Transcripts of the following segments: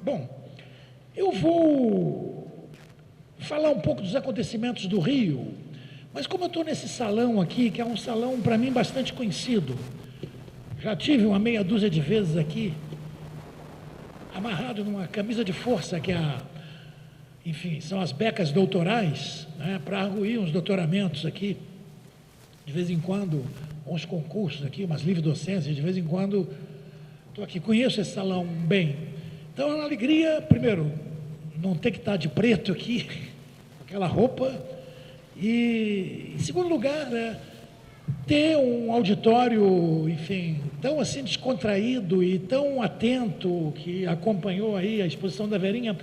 Bom, eu vou falar um pouco dos acontecimentos do Rio, mas como eu estou nesse salão aqui, que é um salão para mim bastante conhecido, já tive uma meia dúzia de vezes aqui, amarrado numa camisa de força, que é enfim, são as becas doutorais, né, para arguir uns doutoramentos aqui, de vez em quando, uns concursos aqui, umas livre docências, de vez em quando, estou aqui, conheço esse salão bem. Então é uma alegria, primeiro, não ter que estar de preto aqui, com aquela roupa, e, em segundo lugar, né, ter um auditório, enfim, tão assim descontraído e tão atento, que acompanhou aí a exposição da Verinha,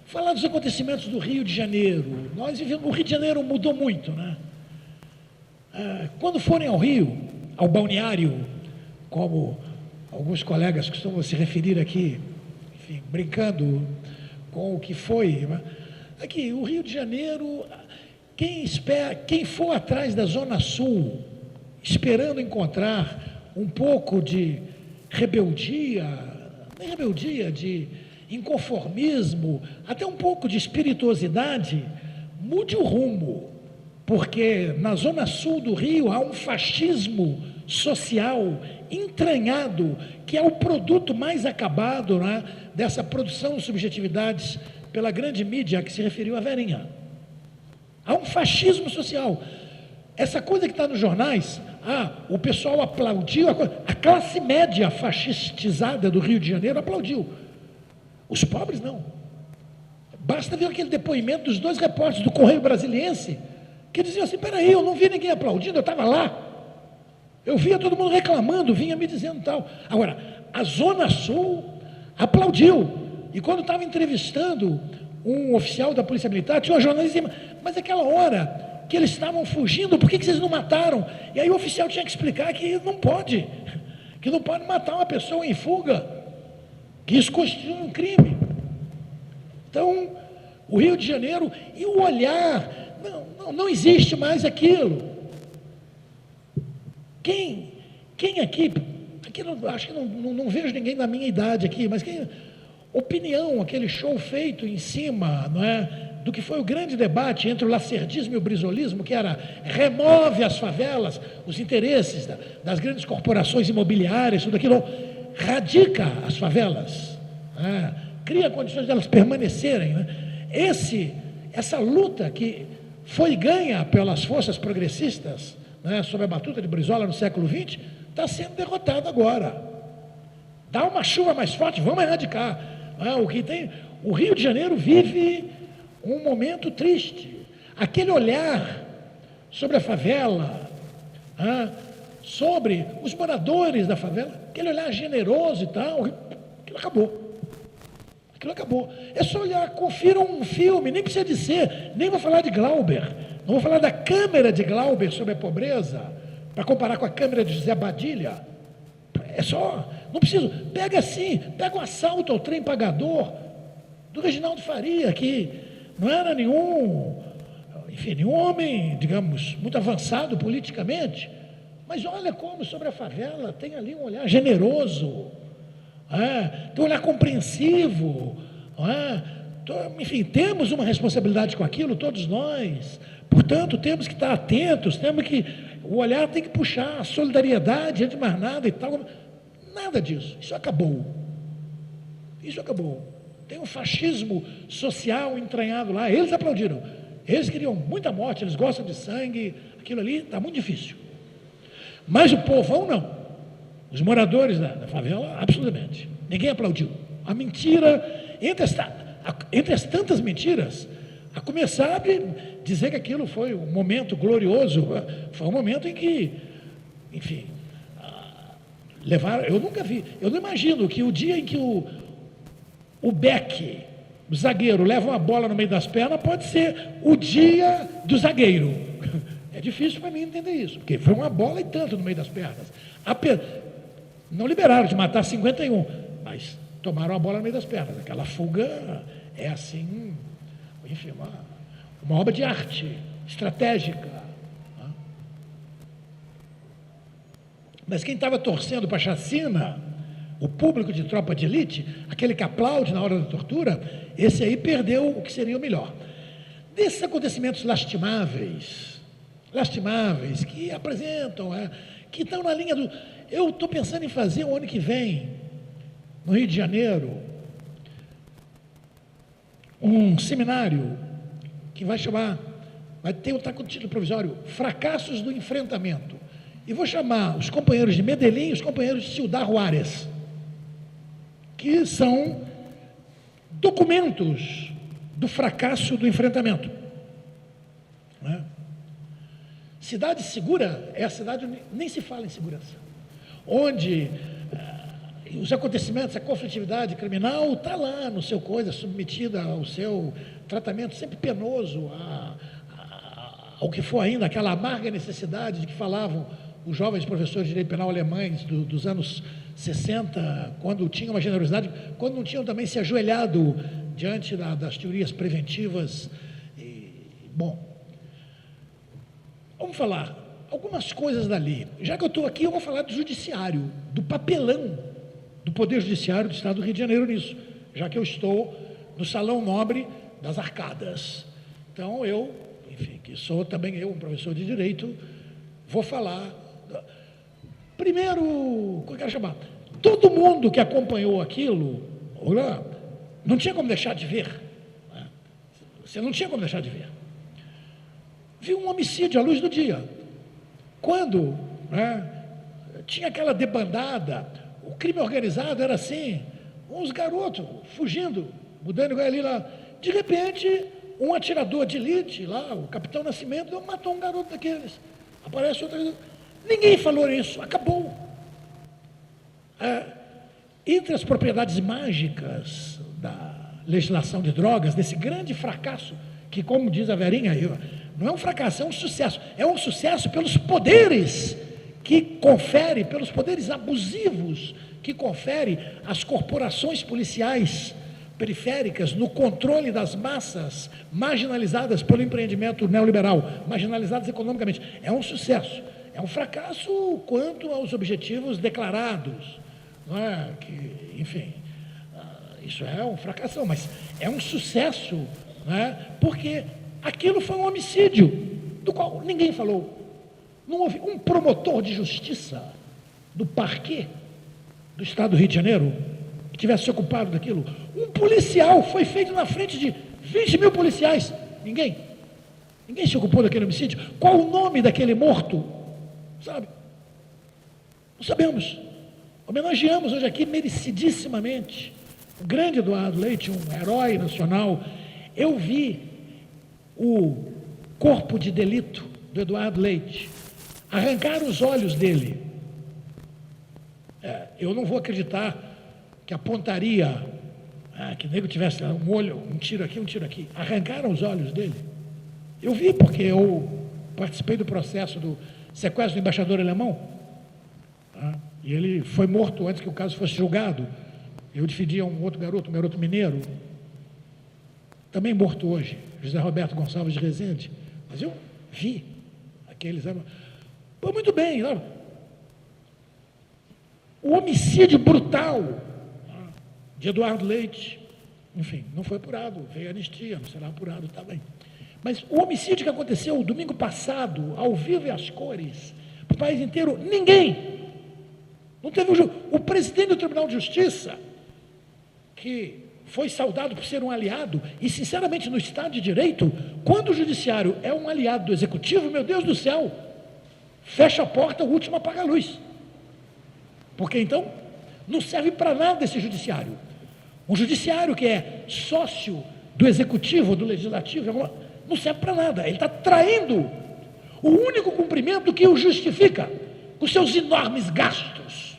falar dos acontecimentos do Rio de Janeiro. Nós vivemos, o Rio de Janeiro mudou muito, né? Quando forem ao Rio, ao balneário, como alguns colegas costumam se referir aqui, enfim, brincando com o que foi, né? Aqui, o Rio de Janeiro, quem for atrás da Zona Sul, esperando encontrar um pouco de rebeldia, nem rebeldia, de inconformismo, até um pouco de espirituosidade, mude o rumo, porque na Zona Sul do Rio há um fascismo social entranhado, que é o produto mais acabado, né, dessa produção de subjetividades pela grande mídia a que se referiu a Verinha. Há um fascismo social. Essa coisa que está nos jornais, o pessoal aplaudiu, a classe média fascistizada do Rio de Janeiro aplaudiu. Os pobres não. Basta ver aquele depoimento dos dois repórteres do Correio Brasiliense, que diziam assim, peraí, eu não vi ninguém aplaudindo, eu estava lá. Eu via todo mundo reclamando, vinha me dizendo tal. Agora, a Zona Sul aplaudiu. E quando estava entrevistando um oficial da Polícia Militar, tinha uma jornalista dizendo, mas aquela hora que eles estavam fugindo, por que vocês não mataram? E aí o oficial tinha que explicar que não pode matar uma pessoa em fuga, que isso constitui um crime. Então, o Rio de Janeiro, e o olhar, não existe mais aquilo. Quem aqui acho que não vejo ninguém da minha idade aqui, mas opinião, aquele show feito em cima, não é, do que foi o grande debate entre o lacerdismo e o brizolismo, que era remove as favelas, os interesses das grandes corporações imobiliárias, tudo aquilo, radica as favelas, né, cria condições delas permanecerem, né. Essa luta que foi ganha pelas forças progressistas, né, sob a batuta de Brizola no século XX, está sendo derrotada agora. Dá uma chuva mais forte, vamos erradicar. O Rio de Janeiro vive um momento triste. Aquele olhar sobre a favela, sobre os moradores da favela, aquele olhar generoso e tal, aquilo acabou. É só olhar, confiram um filme, nem precisa de ser, nem vou falar de Glauber, não vou falar da câmera de Glauber sobre a pobreza, para comparar com a câmera de José Badilha. É só, não preciso, pega um assalto ao trem pagador do Reginaldo Faria, que não era nenhum homem, digamos, muito avançado politicamente, mas olha como sobre a favela tem ali um olhar generoso, tem um olhar compreensivo, enfim, temos uma responsabilidade com aquilo, todos nós, portanto, temos que estar atentos, o olhar tem que puxar a solidariedade, antes de mais nada e tal. Nada disso, isso acabou. Tem um fascismo social entranhado lá, eles aplaudiram, eles queriam muita morte, eles gostam de sangue, aquilo ali está muito difícil. Mas o povão não, os moradores da favela, absolutamente, ninguém aplaudiu. A mentira, entre as tantas mentiras, a começar a dizer que aquilo foi um momento glorioso, foi um momento em que, enfim, eu nunca vi, eu não imagino que o dia em que o Beck, o zagueiro, leva uma bola no meio das pernas, pode ser o dia do zagueiro. É difícil para mim entender isso, porque foi uma bola e tanto no meio das pernas. Não liberaram de matar 51, mas tomaram a bola no meio das pernas. Aquela fuga é assim, enfim, uma obra de arte estratégica. Mas quem estava torcendo para a chacina O público de tropa de elite, aquele que aplaude na hora da tortura, esse aí perdeu o que seria o melhor. Desses acontecimentos lastimáveis, que apresentam, que estão na linha do... Eu estou pensando em fazer o ano que vem, no Rio de Janeiro, um seminário que vai estar com o título provisório Fracassos do Enfrentamento. E vou chamar os companheiros de Medellín e os companheiros de Ciudad Juárez, que são documentos do fracasso do enfrentamento. Né? Cidade segura é a cidade onde nem se fala em segurança, onde os acontecimentos, a conflitividade criminal está lá no seu coisa, submetida ao seu tratamento sempre penoso, ao que for ainda aquela amarga necessidade de que falavam os jovens professores de direito penal alemães dos anos 60, quando tinham uma generosidade, quando não tinham também se ajoelhado diante das teorias preventivas. Bom, vamos falar algumas coisas dali. Já que eu estou aqui, eu vou falar do judiciário, do papelão do Poder Judiciário do Estado do Rio de Janeiro nisso, já que eu estou no Salão Nobre das Arcadas. Então, enfim, que sou também um professor de Direito, vou falar. Primeiro, como eu quero chamar? Todo mundo que acompanhou aquilo, não tinha como deixar de ver. Né? Você não tinha como deixar de ver. Viu um homicídio à luz do dia. Quando tinha aquela debandada, o crime organizado era assim, uns garotos fugindo, mudando igual ali lá. De repente, um atirador de elite, lá, o Capitão Nascimento, matou um garoto daqueles. Aparece outro. Ninguém falou isso, acabou. Entre as propriedades mágicas da legislação de drogas, desse grande fracasso, que, como diz a Verinha, não é um fracasso, é um sucesso. É um sucesso pelos poderes que confere, pelos poderes abusivos que confere às corporações policiais periféricas no controle das massas marginalizadas pelo empreendimento neoliberal, marginalizadas economicamente. É um sucesso. É um fracasso quanto aos objetivos declarados. Não é? Enfim, isso é um fracasso, mas é um sucesso, não é? Porque aquilo foi um homicídio, do qual ninguém falou. Não houve um promotor de justiça do parquê do Estado do Rio de Janeiro que tivesse se ocupado daquilo. Um policial, foi feito na frente de 20 mil policiais. Ninguém se ocupou daquele homicídio. Qual o nome daquele morto? Sabe? Não sabemos. Homenageamos hoje aqui merecidissimamente o grande Eduardo Leite, um herói nacional. Eu vi o corpo de delito do Eduardo Leite. Arrancaram os olhos dele. Eu não vou acreditar que a pontaria, que o nego tivesse um olho, um tiro aqui. Arrancaram os olhos dele. Eu vi, porque eu participei do processo do sequestro do embaixador alemão, e ele foi morto antes que o caso fosse julgado. Eu defendia um outro garoto, um garoto mineiro, também morto hoje, José Roberto Gonçalves de Rezende, mas eu vi aqueles... Pô, muito bem, o homicídio brutal de Eduardo Leite, enfim, não foi apurado, veio anistia, não será apurado também. Mas o homicídio que aconteceu domingo passado, ao vivo e às cores, para o país inteiro, ninguém, não teve o presidente do Tribunal de Justiça, que foi saudado por ser um aliado, e sinceramente no Estado de Direito, quando o Judiciário é um aliado do Executivo, meu Deus do céu, fecha a porta, o último apaga a luz. Porque então, não serve para nada esse Judiciário. Um Judiciário que é sócio do Executivo, do Legislativo, não serve para nada. Ele está traindo o único cumprimento que o justifica, com seus enormes gastos.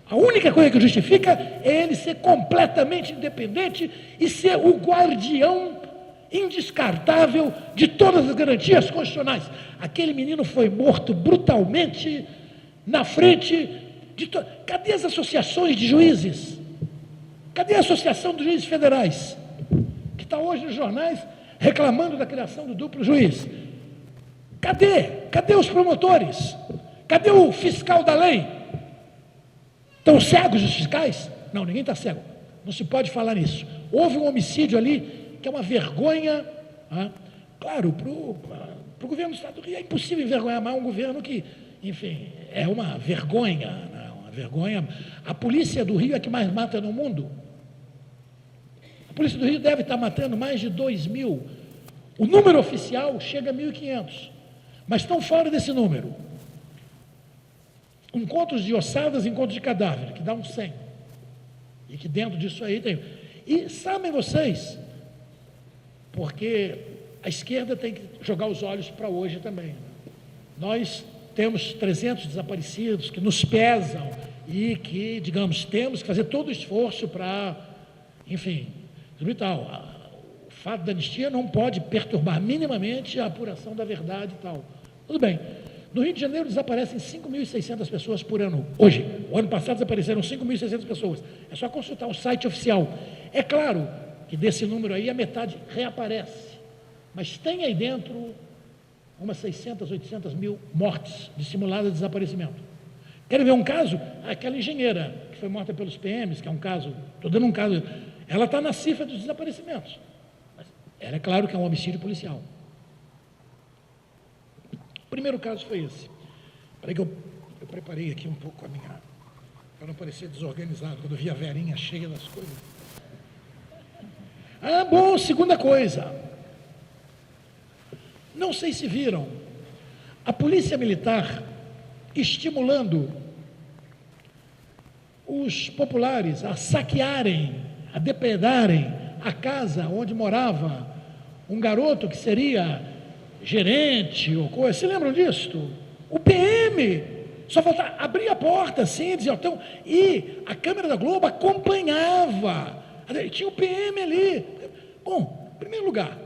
A única coisa que o justifica é ele ser completamente independente e ser o guardião indescartável de todas as garantias constitucionais. Aquele menino foi morto brutalmente na frente de... Cadê as associações de juízes? Cadê a Associação dos Juízes Federais? Que está hoje nos jornais reclamando da criação do duplo juiz. Cadê? Cadê os promotores? Cadê o fiscal da lei? Estão cegos os fiscais? Não, ninguém está cego. Não se pode falar nisso. Houve um homicídio ali que é uma vergonha. Claro, para o governo do Estado do Rio é impossível envergonhar mais um governo que, enfim, é uma vergonha. Uma vergonha. A polícia do Rio é que mais mata no mundo. A polícia do Rio deve estar matando mais de 2.000. O número oficial chega a 1.500. Mas estão fora desse número. Encontros de ossadas, encontros de cadáver, que dá uns 100. E que dentro disso aí tem. E sabem vocês, porque a esquerda tem que jogar os olhos para hoje também. Né? Nós temos 300 desaparecidos que nos pesam e que, digamos, temos que fazer todo o esforço para, enfim, e tal. O fato da anistia não pode perturbar minimamente a apuração da verdade e tal. Tudo bem. No Rio de Janeiro desaparecem 5.600 pessoas por ano. Hoje, o ano passado desapareceram 5.600 pessoas. É só consultar o site oficial. É claro que desse número aí a metade reaparece. Mas tem aí dentro umas 600, 800 mil mortes de simulado desaparecimento. Querem ver um caso? Aquela engenheira que foi morta pelos PMs, que é um caso, estou dando um caso, ela está na cifra dos desaparecimentos. Mas é claro que é um homicídio policial. O primeiro caso foi esse. Peraí que eu preparei aqui um pouco a minha, para não parecer desorganizado, quando eu vi a verinha cheia das coisas. Bom, segunda coisa. Não sei se viram, a polícia militar estimulando os populares a saquearem, a depredarem a casa onde morava um garoto que seria gerente ou coisa. Se lembram disso? O PM, só faltava abrir a porta assim, dizer, então, e a câmera da Globo acompanhava, tinha o PM ali. Bom, em primeiro lugar,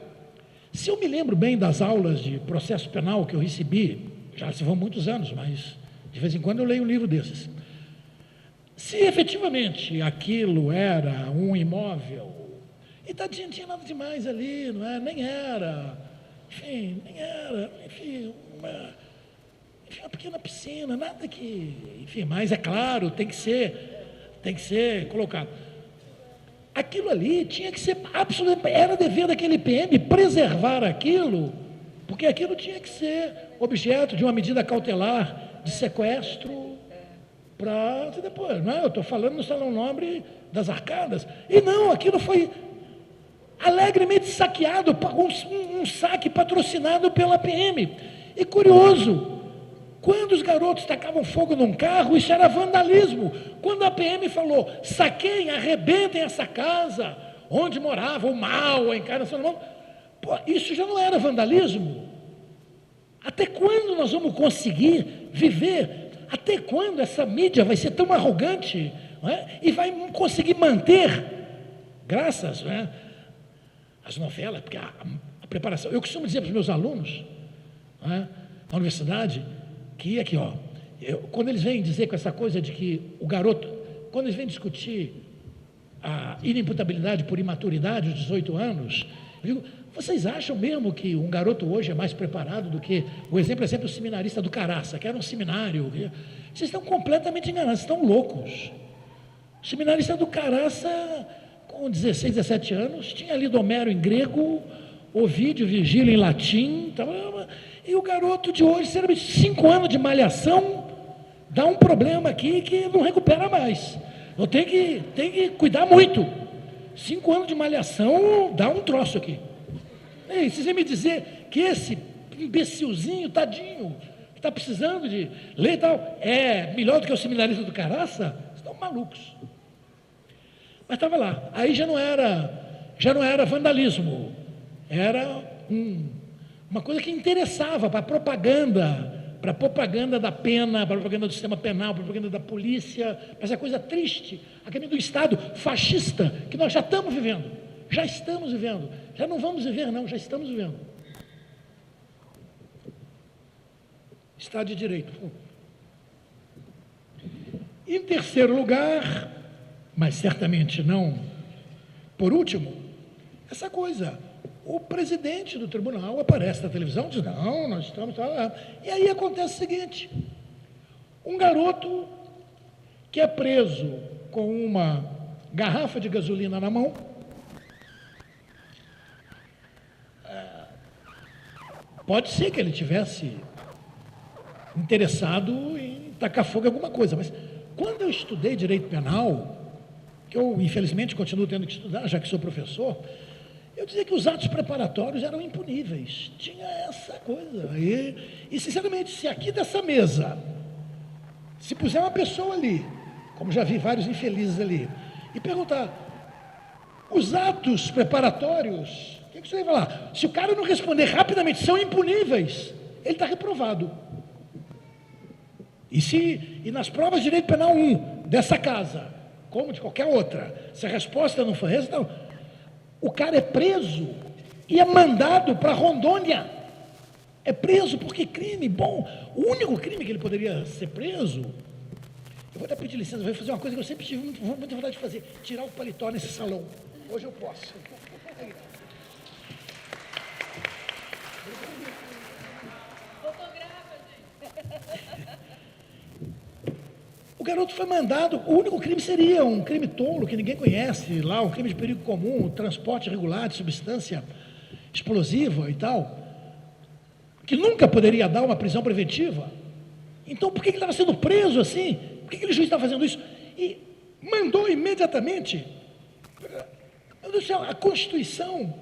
se eu me lembro bem das aulas de processo penal que eu recebi, já se vão muitos anos, mas de vez em quando eu leio um livro desses. Se efetivamente aquilo era um imóvel, e tadinho, não tinha nada demais ali, não é? Nem era, enfim, uma pequena piscina, nada que, enfim, mas é claro, tem que ser colocado. Aquilo ali tinha que ser absolutamente, era dever daquele PM preservar aquilo, porque aquilo tinha que ser objeto de uma medida cautelar de sequestro para depois, não é? Eu estou falando no Salão Nobre das Arcadas, e não, aquilo foi alegremente saqueado, um saque patrocinado pela PM. E curioso, quando os garotos tacavam fogo num carro, isso era vandalismo. Quando a PM falou, saqueiem, arrebentem essa casa, onde morava o mal, a encarnação do mal, isso já não era vandalismo? Até quando nós vamos conseguir viver? Até quando essa mídia vai ser tão arrogante, não é? E vai conseguir manter, graças, não é, às novelas, porque a preparação... Eu costumo dizer para os meus alunos, não é, na universidade, que aqui, ó, quando eles vêm dizer com essa coisa de que o garoto, quando eles vêm discutir a inimputabilidade por imaturidade, os 18 anos, eu digo, vocês acham mesmo que um garoto hoje é mais preparado do que, o exemplo é sempre o seminarista do Caraça, que era um seminário, vocês estão completamente enganados, estão loucos. O seminarista do Caraça, com 16, 17 anos, tinha lido Homero em grego, Ovídio, Virgílio em latim, e o garoto de hoje, sinceramente, 5 anos de malhação, dá um problema aqui que não recupera mais. Eu tenho que cuidar muito. 5 anos de malhação dá um troço aqui. E vocês vêm me dizer que esse imbecilzinho, tadinho, que está precisando de ler e tal, é melhor do que o seminarista do Caraça? Vocês estão malucos. Mas estava lá. Aí já não era vandalismo. Era uma coisa que interessava para a propaganda da pena, para a propaganda do sistema penal, para a propaganda da polícia, para essa coisa triste, a caminho do Estado fascista, que nós já estamos vivendo, já não vamos viver não, já estamos vivendo. Estado de Direito. Em terceiro lugar, mas certamente não por último, essa coisa, o presidente do tribunal aparece na televisão e diz, não, nós estamos... E aí acontece o seguinte, um garoto que é preso com uma garrafa de gasolina na mão, pode ser que ele tivesse interessado em tacar fogo em alguma coisa, mas quando eu estudei direito penal, que eu infelizmente continuo tendo que estudar, já que sou professor, eu dizia que os atos preparatórios eram impuníveis, tinha essa coisa, e sinceramente, se aqui dessa mesa, se puser uma pessoa ali, como já vi vários infelizes ali, e perguntar, os atos preparatórios, o que você vai falar? Se o cara não responder rapidamente, são impuníveis, ele está reprovado. E nas provas de direito penal 1 dessa casa, como de qualquer outra, se a resposta não for essa, então, o cara é preso e é mandado para Rondônia. É preso porque crime, bom, o único crime que ele poderia ser preso, eu vou até pedir licença, vou fazer uma coisa que eu sempre tive muita vontade de fazer, tirar o paletó nesse salão. Hoje eu posso. O garoto foi mandado, o único crime seria um crime tolo, que ninguém conhece lá, um crime de perigo comum, transporte irregular de substância explosiva e tal, que nunca poderia dar uma prisão preventiva. Então, por que ele estava sendo preso assim? Por que aquele juiz estava fazendo isso? E mandou imediatamente. Meu Deus do céu, a Constituição,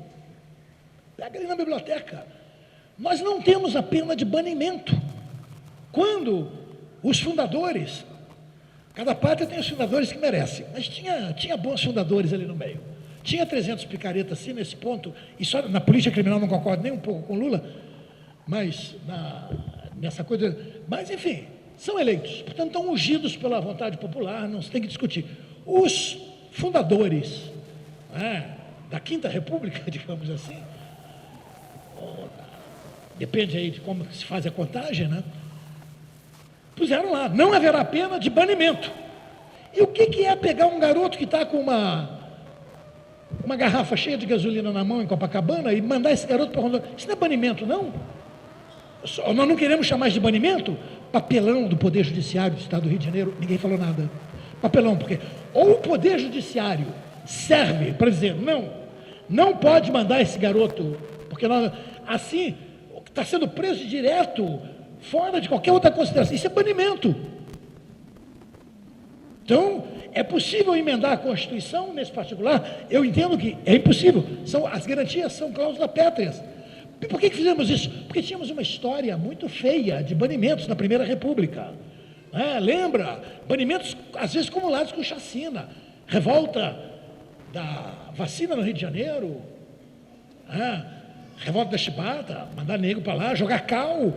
pega ali na biblioteca, nós não temos a pena de banimento. Quando os fundadores, cada pátria tem os fundadores que merecem, mas tinha bons fundadores ali no meio. Tinha 300 picaretas assim nesse ponto, e só na política criminal não concordo nem um pouco com Lula, mas nessa coisa, mas enfim, são eleitos, portanto estão ungidos pela vontade popular, não se tem que discutir. Os fundadores da Quinta República, digamos assim, depende aí de como se faz a contagem, né? Puseram lá, não haverá pena de banimento. E o que é pegar um garoto que está com uma garrafa cheia de gasolina na mão em Copacabana e mandar esse garoto para Rondônia? Isso não é banimento, não? Nós não queremos chamar isso de banimento? Papelão do Poder Judiciário do Estado do Rio de Janeiro, ninguém falou nada. Papelão, porque ou o Poder Judiciário serve para dizer, não pode mandar esse garoto, porque assim, está sendo preso direto, fora de qualquer outra consideração, isso é banimento. Então, é possível emendar a Constituição nesse particular? Eu entendo que é impossível, as garantias são cláusulas pétreas. E por que fizemos isso? Porque tínhamos uma história muito feia de banimentos na Primeira República. Lembra? Banimentos, às vezes, acumulados com chacina. Revolta da vacina no Rio de Janeiro. Revolta da Chibata, mandar negro para lá, jogar cal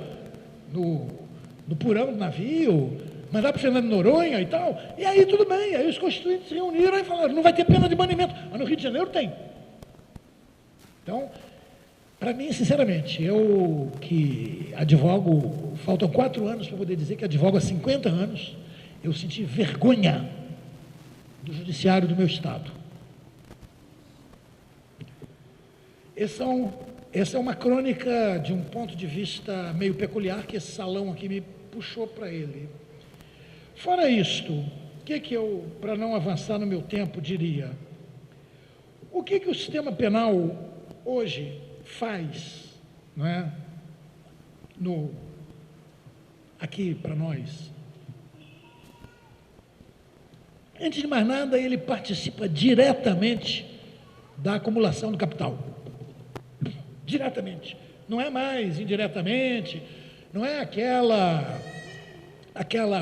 no porão do navio, mandar para o Fernando de Noronha e tal. E aí tudo bem, aí os constituintes se reuniram e falaram, não vai ter pena de banimento. Mas no Rio de Janeiro tem. Então, para mim, sinceramente, eu que advogo, faltam 4 anos para poder dizer que advogo há 50 anos, eu senti vergonha do judiciário do meu estado. Essa é uma crônica de um ponto de vista meio peculiar que esse salão aqui me puxou para ele. Fora isto, o que eu, para não avançar no meu tempo, diria? O que o sistema penal hoje faz, não é? Aqui para nós. Antes de mais nada, ele participa diretamente da acumulação do capital. Diretamente. Não é mais indiretamente, não é aquela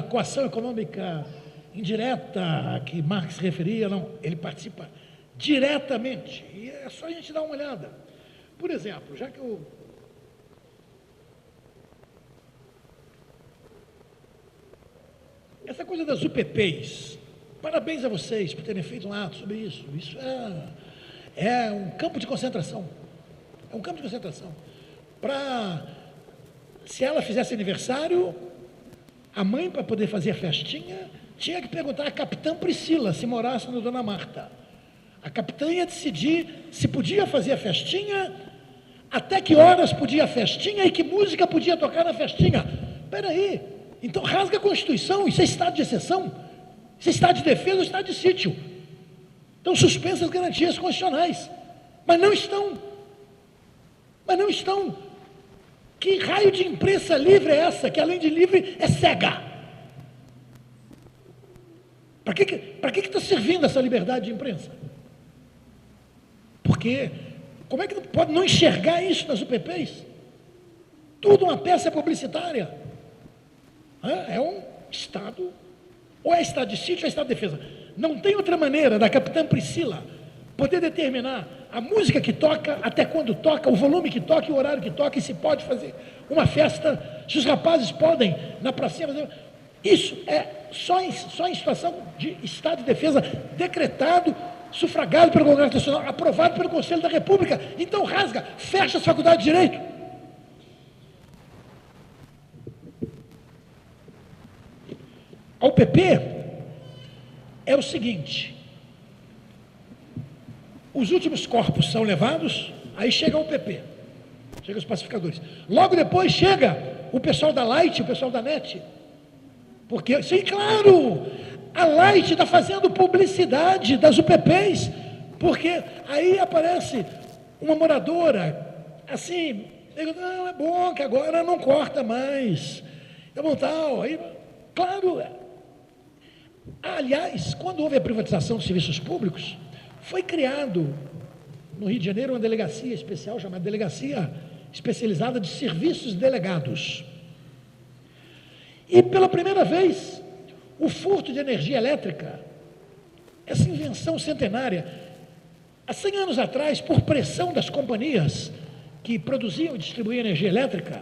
coação econômica indireta que Marx se referia, não. Ele participa diretamente. E é só a gente dar uma olhada. Por exemplo, já que essa coisa das UPPs, parabéns a vocês por terem feito um ato sobre isso. Isso é um campo de concentração. É um campo de concentração. Se ela fizesse aniversário, a mãe, para poder fazer a festinha, tinha que perguntar à capitã Priscila, se morasse no Dona Marta. A capitã ia decidir se podia fazer a festinha, até que horas podia a festinha e que música podia tocar na festinha. Espera aí, então rasga a Constituição, isso é estado de exceção? Se estado de defesa ou estado de sítio. Estão suspensas as garantias constitucionais. Mas não estão. Que raio de imprensa livre é essa, que além de livre é cega? Para que está servindo essa liberdade de imprensa? Porque, como é que pode não enxergar isso nas UPPs? Tudo uma peça publicitária. É um Estado, ou é Estado de sítio ou é Estado de defesa. Não tem outra maneira da capitã Priscila poder determinar a música que toca, até quando toca, o volume que toca e o horário que toca, e se pode fazer uma festa, se os rapazes podem, na pracinha, fazer. Isso é só em situação de estado de defesa, decretado, sufragado pelo Congresso Nacional, aprovado pelo Conselho da República. Então rasga, fecha as faculdades de Direito. A UPP é o seguinte: os últimos corpos são levados, aí chega a UPP, chega os pacificadores. Logo depois chega o pessoal da Light, o pessoal da NET. Porque, sim, claro, a Light está fazendo publicidade das UPPs, porque aí aparece uma moradora, assim, não, é bom que agora não corta mais, é bom tal, aí, claro. Aliás, quando houve a privatização dos serviços públicos, foi criado no Rio de Janeiro uma delegacia especial chamada Delegacia Especializada de Serviços Delegados. E pela primeira vez, o furto de energia elétrica, essa invenção centenária, há 100 anos atrás, por pressão das companhias que produziam e distribuíam energia elétrica,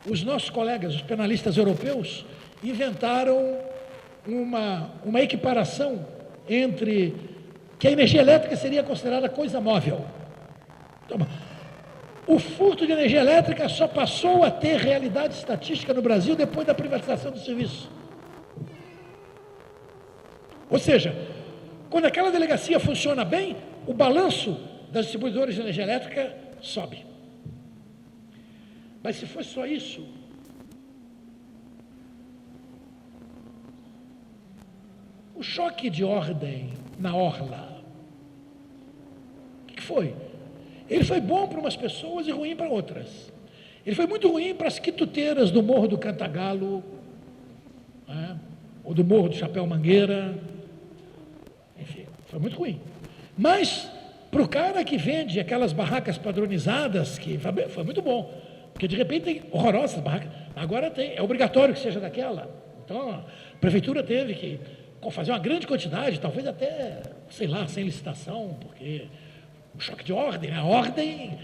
os nossos colegas, os penalistas europeus, inventaram uma equiparação entre que a energia elétrica seria considerada coisa móvel. Então, o furto de energia elétrica só passou a ter realidade estatística no Brasil depois da privatização do serviço. Ou seja, quando aquela delegacia funciona bem, o balanço das distribuidoras de energia elétrica sobe. Mas se fosse só isso, o choque de ordem na orla, o que foi? Ele foi bom para umas pessoas e ruim para outras. Ele foi muito ruim para as quituteiras do Morro do Cantagalo, né? Ou do Morro do Chapéu Mangueira, enfim, foi muito ruim. Mas para o cara que vende aquelas barracas padronizadas, que foi muito bom, porque de repente tem horrorosas barracas, agora é obrigatório que seja daquela. Então a prefeitura teve que fazer uma grande quantidade, talvez até, sei lá, sem licitação, porque o choque de ordem, a ordem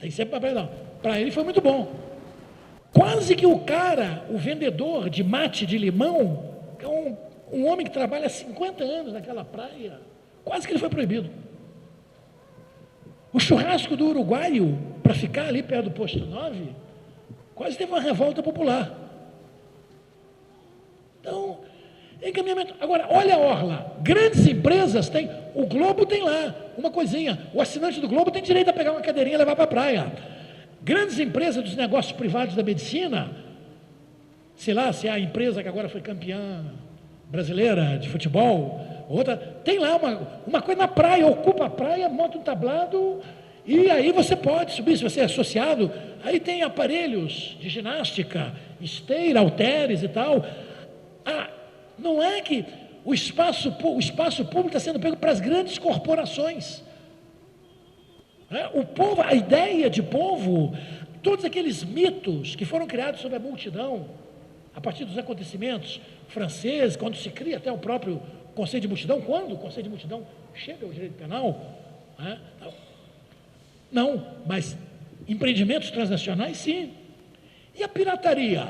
tem sempre uma. Para ele foi muito bom. Quase que o cara, o vendedor de mate de limão, que é um homem que trabalha há 50 anos naquela praia, quase que ele foi proibido. O churrasco do uruguaio, para ficar ali perto do posto 9, quase teve uma revolta popular. Então, encaminhamento. Agora, olha a orla. Grandes empresas têm. O Globo tem lá uma coisinha. O assinante do Globo tem direito a pegar uma cadeirinha e levar para a praia. Grandes empresas dos negócios privados da medicina, sei lá, se é a empresa que agora foi campeã brasileira de futebol, outra, tem lá uma coisa na praia, ocupa a praia, monta um tablado, e aí você pode subir, se você é associado, aí tem aparelhos de ginástica, esteira, halteres e tal. Não é que o espaço público está sendo pego para as grandes corporações. O povo, a ideia de povo, todos aqueles mitos que foram criados sobre a multidão, a partir dos acontecimentos franceses, quando se cria até o próprio Conselho de Multidão, quando o Conselho de Multidão chega ao direito penal, não, mas empreendimentos transnacionais, sim. E a pirataria?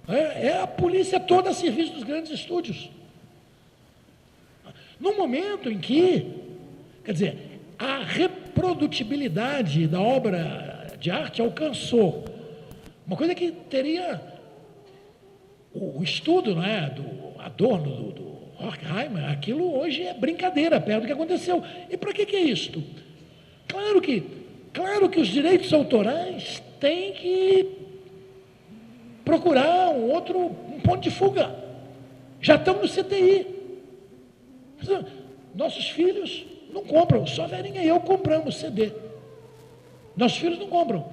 É a polícia toda a serviço dos grandes estúdios. No momento em que, quer dizer, a reprodutibilidade da obra de arte alcançou uma coisa que teria o estudo, não é, do Adorno, do Horkheimer, aquilo hoje é brincadeira perto do que aconteceu. E para que é isto? Claro que os direitos autorais têm que procurar um um ponto de fuga. Já estão no CTI. Nossos filhos não compram, só a Verinha e eu compramos CD. Nossos filhos não compram.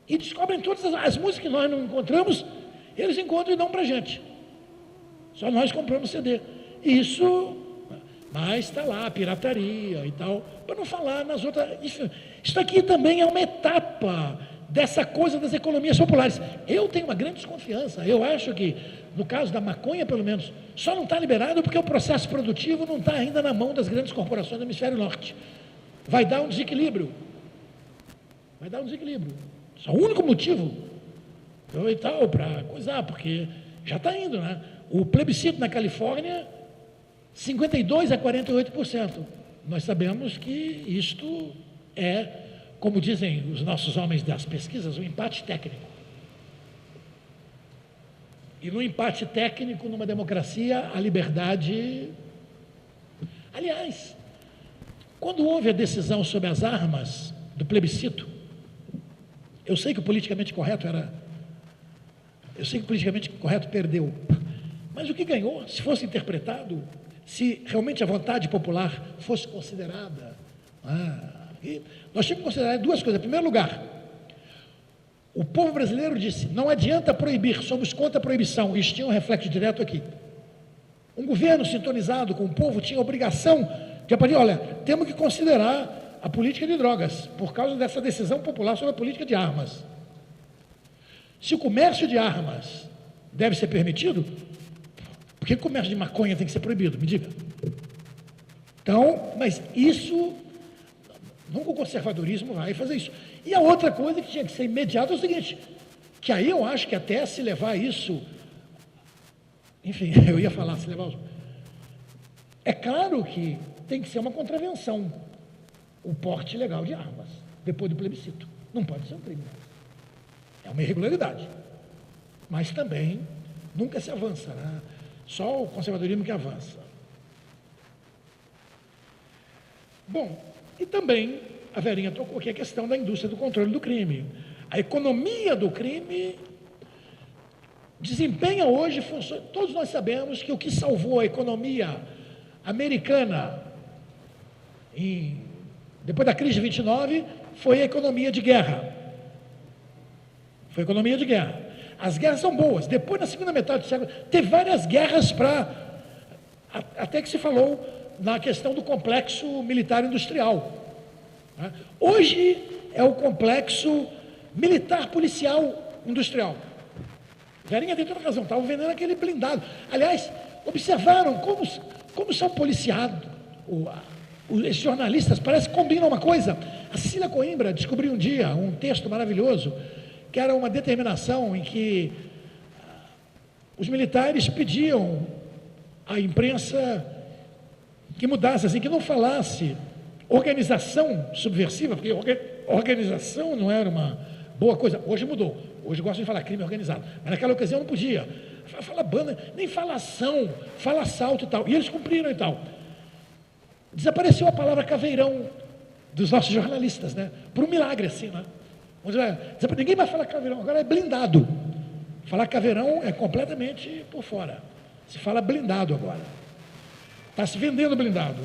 E descobrem todas as músicas que nós não encontramos, eles encontram e dão para a gente. Só nós compramos CD. Isso, mas está lá, a pirataria e tal, para não falar nas outras. Isso aqui também é uma etapa dessa coisa das economias populares. Eu tenho uma grande desconfiança. Eu acho que, no caso da maconha, pelo menos, só não está liberado porque o processo produtivo não está ainda na mão das grandes corporações do hemisfério norte. Vai dar um desequilíbrio. Vai dar um desequilíbrio. Isso é o único motivo e tal, para coisar, porque já está indo, né? O plebiscito na Califórnia, 52% a 48%. Nós sabemos que isto é, como dizem os nossos homens das pesquisas, um empate técnico. E no empate técnico, numa democracia, a liberdade... Aliás, quando houve a decisão sobre as armas do plebiscito, eu sei que o politicamente correto perdeu, mas o que ganhou, se fosse interpretado, se realmente a vontade popular fosse considerada, e nós tínhamos que considerar duas coisas. Em primeiro lugar, o povo brasileiro disse, não adianta proibir, somos contra a proibição. Isso tinha um reflexo direto aqui. Um governo sintonizado com o povo tinha a obrigação de aparelhar, olha, temos que considerar a política de drogas, por causa dessa decisão popular sobre a política de armas. Se o comércio de armas deve ser permitido, por que o comércio de maconha tem que ser proibido? Me diga. Então, mas isso, nunca o conservadorismo vai fazer isso. E a outra coisa que tinha que ser imediata é o seguinte, que aí eu acho que até se levar isso, enfim, eu ia falar, se levar... É claro que tem que ser uma contravenção, o porte ilegal de armas, depois do plebiscito. Não pode ser um crime. É uma irregularidade. Mas também nunca se avança, né? Só o conservadorismo que avança. Bom, e também a Verinha tocou aqui a questão da indústria do controle do crime. A economia do crime desempenha hoje funções. Todos nós sabemos que o que salvou a economia americana depois da crise de 29 foi a economia de guerra. Foi a economia de guerra. As guerras são boas. Depois, na segunda metade do século, teve várias guerras até que se falou na questão do complexo militar industrial. Hoje é o complexo militar policial industrial. Verinha tem toda razão, estavam vendendo aquele blindado. Aliás, observaram como são policiados. Esses jornalistas parece que combinam uma coisa. A Cecília Coimbra descobriu um dia um texto maravilhoso, que era uma determinação em que os militares pediam à imprensa que mudasse, assim, que não falasse organização subversiva, porque organização não era uma boa coisa. Hoje mudou. Hoje gostam de falar crime organizado. Mas naquela ocasião não podia. Fala banda, nem fala ação, fala assalto e tal. E eles cumpriram e tal. Desapareceu a palavra caveirão dos nossos jornalistas, né? Por um milagre, assim, né? Ninguém vai falar caveirão, agora é blindado. Falar caveirão é completamente por fora. Se fala blindado agora. Está se vendendo blindado.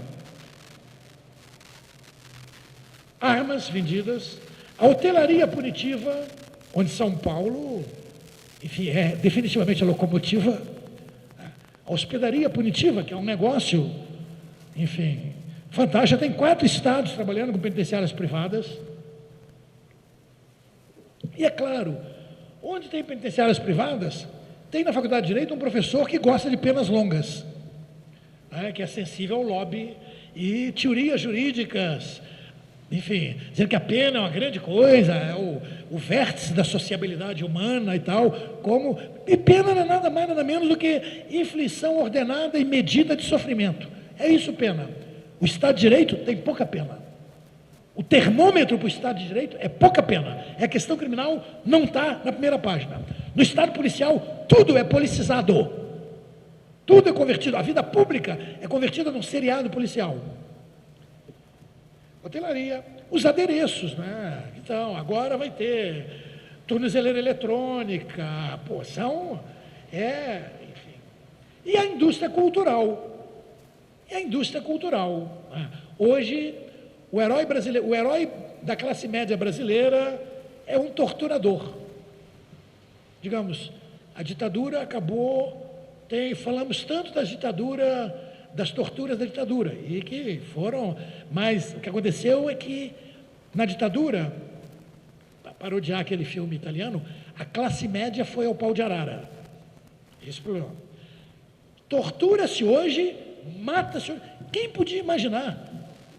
Armas vendidas. A hotelaria punitiva, onde São Paulo, enfim, é definitivamente a locomotiva. A hospedaria punitiva, que é um negócio, enfim, fantástico. Já tem 4 estados trabalhando com penitenciárias privadas. E é claro, onde tem penitenciárias privadas, tem na Faculdade de Direito um professor que gosta de penas longas, né, que é sensível ao lobby e teorias jurídicas, enfim, dizendo que a pena é uma grande coisa, é o vértice da sociabilidade humana e tal, e pena não é nada mais, nada menos do que inflição ordenada e medida de sofrimento. É isso, pena. O Estado de Direito tem pouca pena. O termômetro para o Estado de Direito é pouca pena. A questão criminal não está na primeira página. No Estado policial, tudo é policizado. Tudo é convertido. A vida pública é convertida num seriado policial. Hotelaria, os adereços, né? Então, agora vai ter tornozeleira eletrônica. Pô, Enfim. E a indústria cultural. Né? Hoje, o herói brasileiro, o herói da classe média brasileira é um torturador. Digamos, a ditadura acabou, falamos tanto da ditadura, das torturas da ditadura, e que foram, mas o que aconteceu é que na ditadura, para odiar aquele filme italiano, a classe média foi ao pau de arara. Esse é o problema. Tortura-se hoje, mata-se hoje. Quem podia imaginar?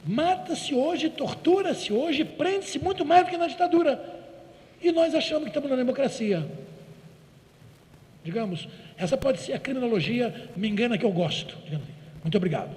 Mata-se hoje, tortura-se hoje, prende-se muito mais do que na ditadura. E nós achamos que estamos na democracia. Digamos, essa pode ser a criminologia, me engana que eu gosto. Muito obrigado.